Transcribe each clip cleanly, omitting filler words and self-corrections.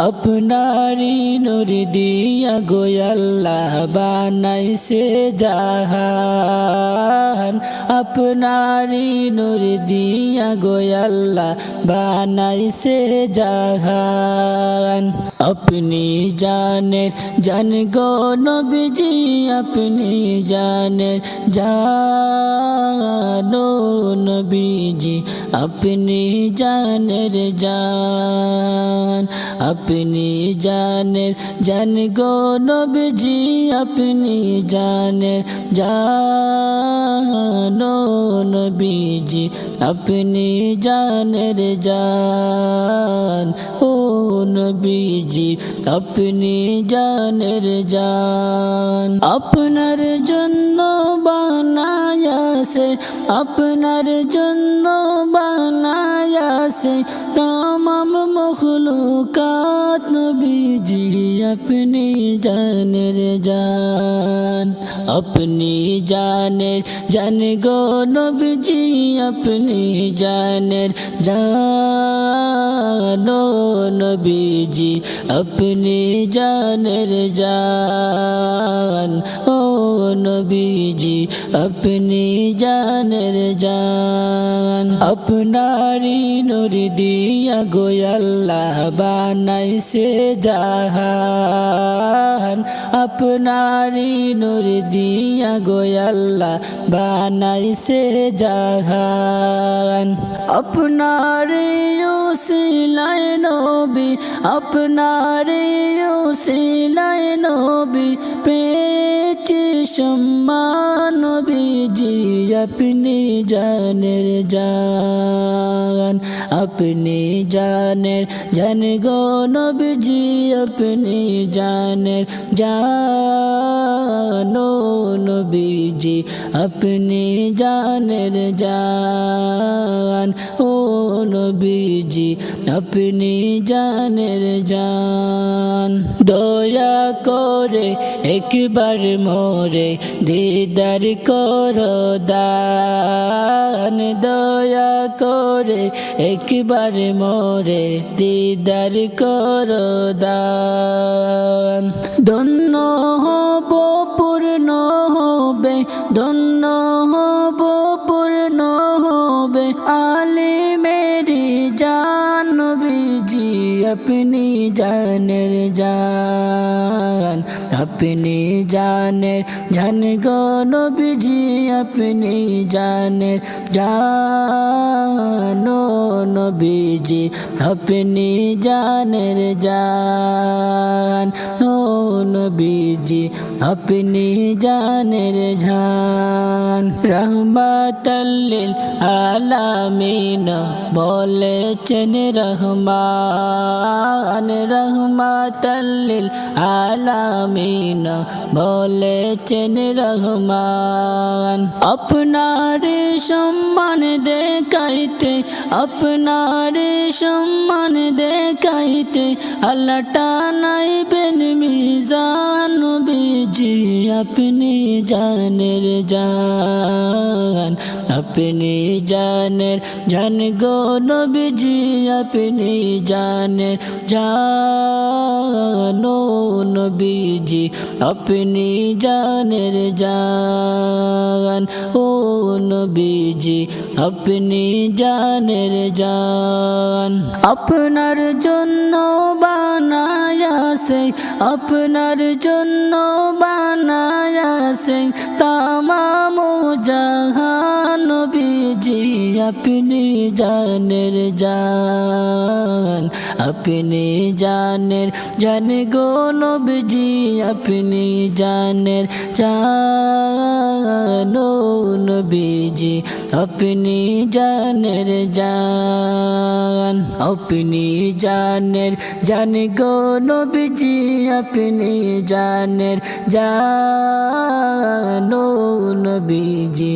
আপনারি নূর দিয়া গো আল্লাহ বানাইছে জাহান আপনারি নূর দিয়া গো আল্লাহ বানাইছে জাহান अपनी जानेर जान गो नबीजी अपनी जानेर जानो नबीजी अपनी जानेर जान अपनी जानेर जान गो नबीजी अपनी जानेर जानो नबीजी अपनी जानेर जान ओ नबीजी अपनी जानेर जान আপনার জন্য বানায়াছে আপনার জন্য বানায়াছে तमाम मखलूकात नबीजी अपनी जानेर जान अपनी जानेर जान गो नबीजी अपनी जानेर जानो नबीजी अपनी जानेर जान ओ नबीजी अपनी जानेर जान আপনারি নূর দিয়া গো আল্লাহ বানাইছে জাহান আপনারি নূর দিয়া গো আল্লাহ বানাইছে জাহান আপনারি উসিলায় নবী আপনারি উসিলায় নবী পেয়েছে সম্মান নবীজি अपनी जानेर जान अपनी जानेर जान गो नबीजी अपनी जानेर जानो नबीजी अपनी जानेर जान ओ नबीजी अपनी जानेर जान दया करे एक बार मोरे दीदार करो दान दया करे एक बार मोरे दीदार करो दान धন্য হব পূর্ণ হবে ধন্য হব পূর্ণ হবে আলিমেরি জান নবীজি अपनी जानेर जान अपनी जानेर जान गो नबीजी अपनी जानेर जानो नबीजी अपनी जानेर जान ओ नबीजी अपनी जानेर जान रहमतल लिल आलामीन বলেছেন রহমান रहमतल लिल आलामीन বলেছেন রহমান আপনার সম্মান দেখাইতে আপনার সম্মান দেখাইতে আল্লাহ টানাইবেন মিজান নবীজি अपनी जानेर जान अपनी जानेर जान गो नबीजी अपनी जानेर जानो नबीजी अपनी जानेर जान ओ नबीजी अपनी जानेर जान আপনার জন্য বানায়াছে আপনার জন্য বানায়াছে तमाम जहान नबीजी अपनी जानेर जान अपनी जानेर जान गो नबीजी अपनी जानेर जानो नबीजी अपनी जानेर जान अपनी जानेर जान गो नबीजी अपनी जानेर जानो नबीजी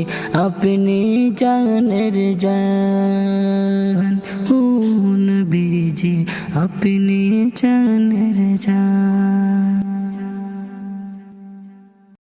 अपनी जानेर जान ओ नबीजी अपनी जानेर जान।